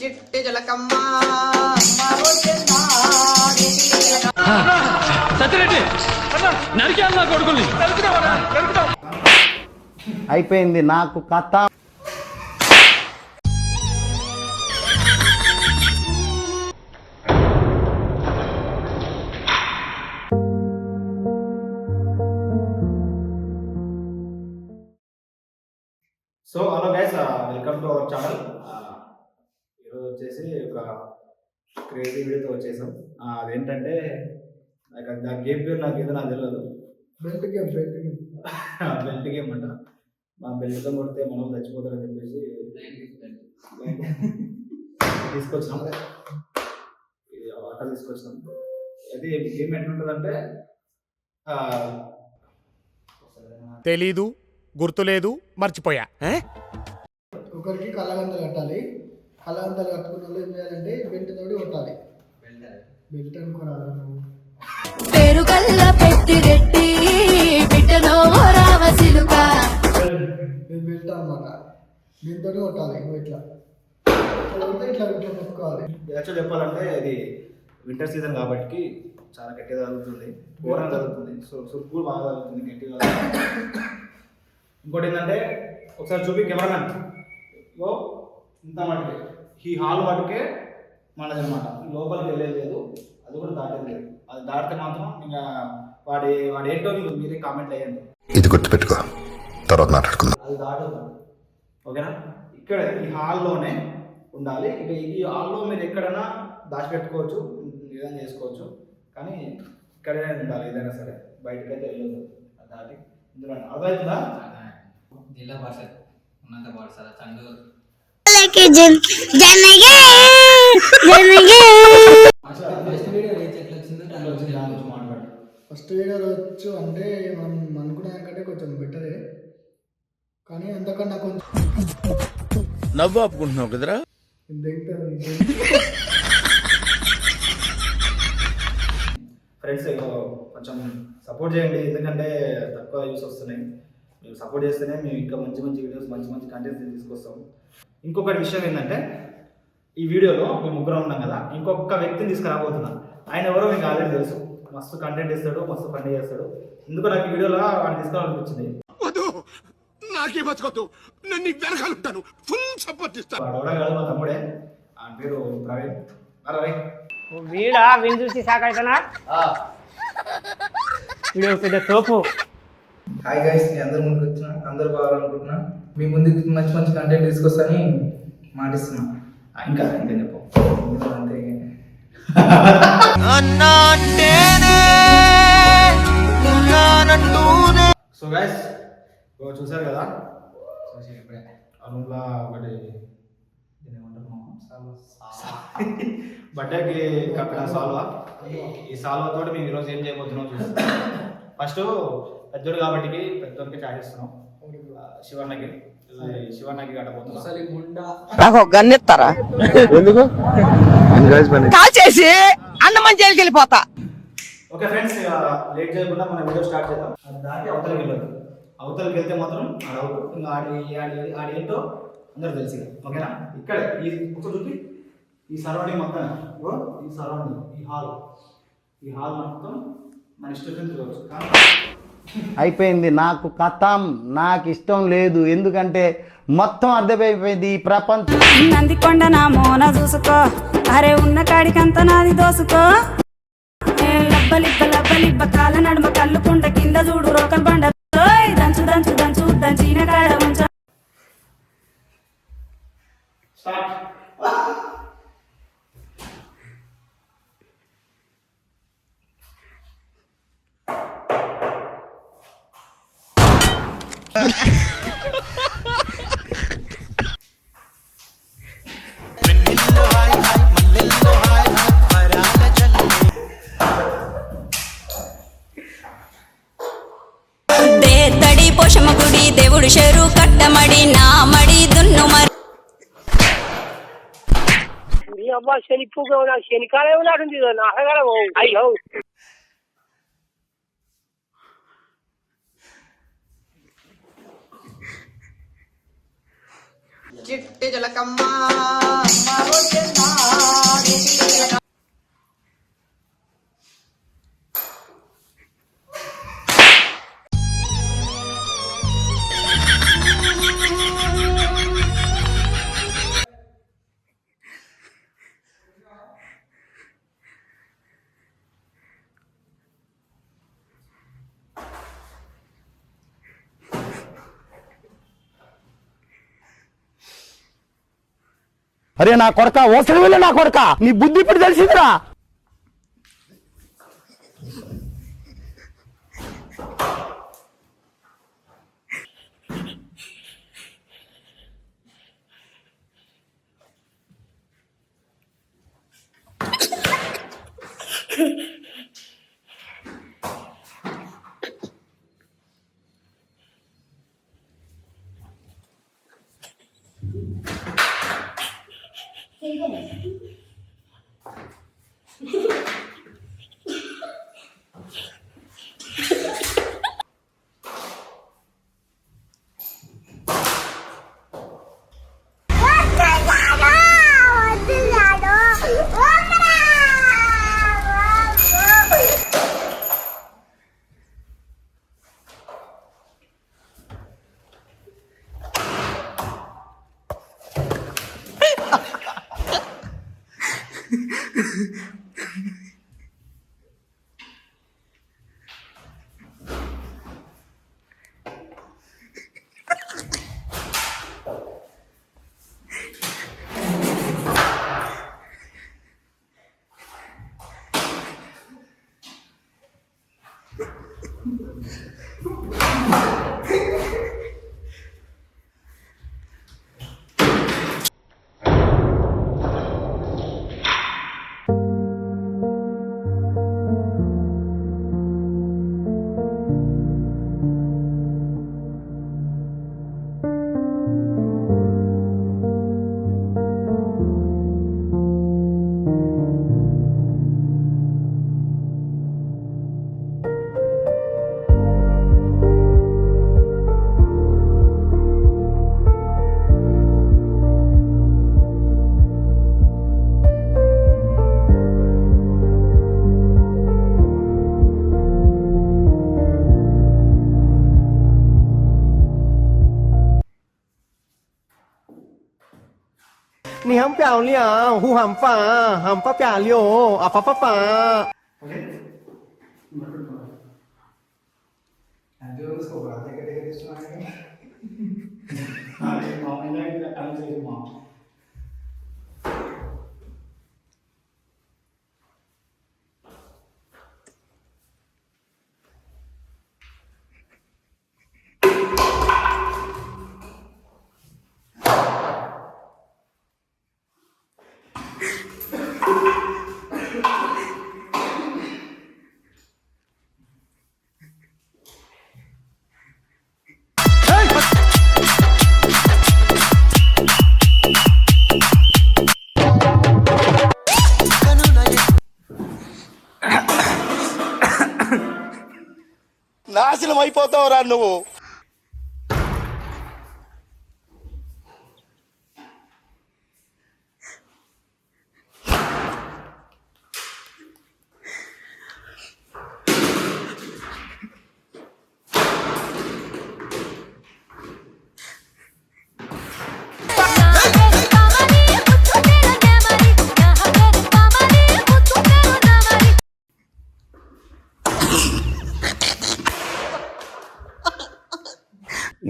చిట్టి జలకమ్మ అయిపోయింది నాకు కథ. So hello guys, welcome to our channel. ఈరోజు వచ్చేసి ఒక క్రేజీ వీడియోతో వచ్చేసాం. అదేంటంటే నాకు ఆ గేమ్ పేరు నాకు తెలియదు. బెల్ట్ గేమ్ అంట. మా బెల్ట్తో కొడితే మనం చచ్చిపోతారని చెప్పేసి తీసుకొచ్చినాం. ఇది అక్కడ తీసుకొచ్చినాం. అది గేమ్ ఎట్లుంటుందంటే తెలీదు, గుర్తులేదు, మర్చిపోయా. ఒకరికి కళ్ళగంతలు కట్టాలి. కళ్ళగంతలు కట్టుకున్న వాళ్ళు ఏం చేయాలంటే బెల్ట్ తోటి కొట్టాలి. బెల్ట్ అనుకోరాలి. బెల్ట్ అనమాట. దీంతో కొట్టాలి. ఇట్లా ఇట్లా ఇట్లా కొట్టుకోవాలి. యాక్చువల్ చెప్పాలంటే ఇది వింటర్ సీజన్ కాబట్టి చాలా గట్టిగా తగులుతుంది, ఘోరంగా తగులుతుంది. సో సుప్పు బాగా తగులుతుంది, గట్టిగా. ఇంకోటి ఏంటంటే ఒకసారి చూపి కెమెరామెన్, ఇంత మటుకే ఈ హాల్ మటుకే మనది అనమాట. లోపలికి వెళ్ళేది లేదు, అది కూడా దాటేది లేదు. అది దాటితే మాత్రం ఇంకా వాడి ఏంటో మీరే కామెంట్ అయ్యండి. ఇది గుర్తుపెట్టుకో, తర్వాత మాట్లాడుకుందాం. అది దాటదు, ఓకేనా? ఇక్కడ ఈ హాల్లోనే ఉండాలి. ఇక ఈ హాల్లో మీరు ఎక్కడైనా దాచిపెట్టుకోవచ్చు, ఏదైనా చేసుకోవచ్చు, కానీ ఇక్కడే ఉండాలి. ఏదైనా సరే బయటకు అయితే వెళ్ళదు. అది దాటి ఇందులో అర్థమవుతుందా? జిల్లా పరిషత్ ఉన్నత పాఠశాల చండూరు. ఫస్ట్ వీడియో వచ్చు అంటే మనం అనుకున్నాకంటే కొంచెం బెటరే, కానీ అంతకన్నా కొంచెం నవ్వు ఆపుకుంటున్నావు కదరా. ఫ్రెండ్స్ కొంచెం సపోర్ట్ చేయండి, ఎందుకంటే తక్కువ వ్యూస్ వస్తున్నాయి. మీరు సపోర్ట్ చేస్తేనే మేము ఇంకా మంచి మంచి వీడియోస్, మంచి మంచి కంటెంట్స్ తీసుకొస్తాం. ఇంకొకటి విషయం ఏంటంటే, ఈ వీడియోలో మేము ముగ్గురం ఉన్నాం కదా, ఇంకొక వ్యక్తిని తీసుకురాబోతున్నాం. ఆయన ఎవరో మీకు ఆల్రెడీ తెలుసు. మస్తు కంటెంట్ ఇస్తాడు, మస్తు పని చేస్తాడు. ఎందుకు నాకు ఈ వీడియోలో వాడిని తీసుకోవాలనిపించింది. వాడు కాదు, మా తమ్ముడే. ఆయన పేరు ప్రవీణ్. వీడా వీని చూసి సాకైతనా వీడు పెద్ద తోపు. హాయ్ గైస్, మీ అందరి ముందుకు వచ్చిన అందరు బాగాలనుకుంటున్నా. మీ ముందుకు మంచి మంచి కంటెంట్ తీసుకొస్తాని మాటిస్తున్నా. ఇంకా అంతే చెప్పు. అంతే. సో గైస్ చూసారు కదా, అరుణ్లా ఒకటి బర్త్డేకి కప్పిన సాల్వా. ఈ సాల్వా తోటి మేము ఈరోజు ఏం చేయబోతున్నాం చూస్తాం. ఫస్ట్ పెద్దోడు కాబట్టి పెద్దోడికి చాయ్ ఇస్తున్నాం. శివన్నకి కట్టబోతున్నాం. గన్నెత్తారా ఎందుకు కాల్ చేసి అన్నమని జైలుకి వెళ్ళిపోతా. ఓకే ఫ్రెండ్స్, లేట్ చేయకుండా మన వీడియో స్టార్ట్ చేద్దాం. అది దాటి అవతలకి వెళ్ళదు. అవతలకి వెళ్తే మాత్రం అడవుడు ఇంకా ఆడి ఏంటో అందరూ తెలిసి, ఓకేనా? ఇక్కడ ఈ ఒక చూపి ఈ సరౌండింగ్ మొత్తం, ఈ సరౌండింగ్, ఈ హాల్ మొత్తం మన ఇష్టం చూడవచ్చు. అయిపోయింది నాకు కథం. నాకు ఇష్టం లేదు, ఎందుకంటే మొత్తం అర్థమైపోయింది ఈ ప్రపంచం. నందికొండ నా మోన చూసుకో, అరే ఉన్న కాడికంత నాది దోసుకో. లబ్బలిబ్బ కాల నడుమ కల్లుకుంట కింద చూడు రోకల్ బండ. దంచు దంచు దంచు దంచిన కాడ ఉంచ. పోషమగుడి దేవుడు షేరు కట్టమడి నా మడి దున్ను మరి అమ్మ శనిప్పుగా ఉన్నా శనికాలే ఉన్నాడు నాగడ అయ్యో చిట్టి జలకమ్మ అరే నా కొడక ఓసరి వెళ్ళి నా కొడక నీ బుద్ధి ఇప్పుడు తెలిసిందిరా.你很漂亮，胡很发，很发漂亮，啊发发发。 నాశనం అయిపోతావురా నువ్వు.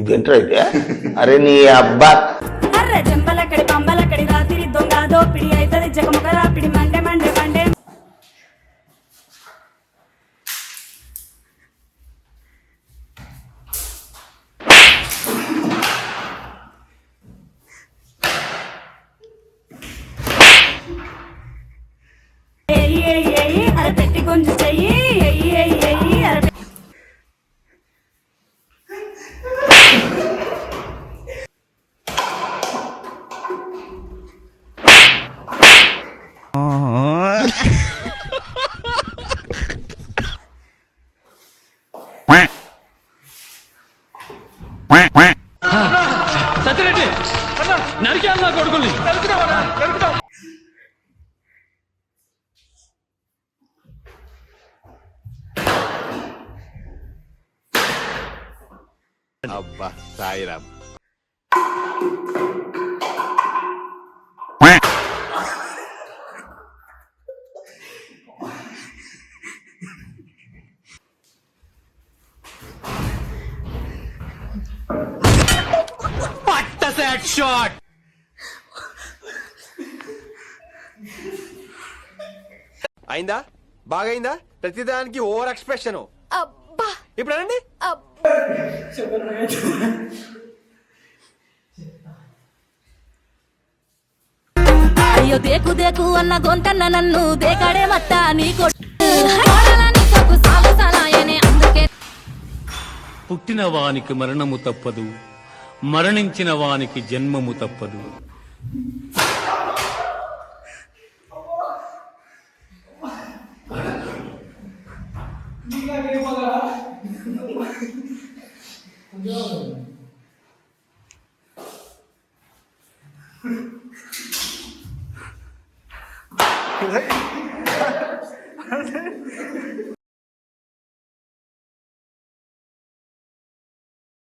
ఇదేంట్రా అయితే? అరే నీ అబ్బా అర్ర జంబలక్కడి పంబలక్కడి రాత్రి దొంగ దోపిడి అయితది జగమొక రాపిడి మండే మండే మండే. అరే పెట్టి గుంజు చెయ్యి అరే అబ్బా Sairam. What the that shot? అయిందా బాగైందా ప్రతిదానికి ఓవర్ ఎక్స్ప్రెషన్ ఇప్పుడు అనండి అయ్యో దేకు దేకు అన్న గొంతన్న నన్ను దేకాడే మత్త నీ అందుకే పుట్టిన వానికి మరణము తప్పదు, మరణించిన వానికి జన్మము తప్పదు.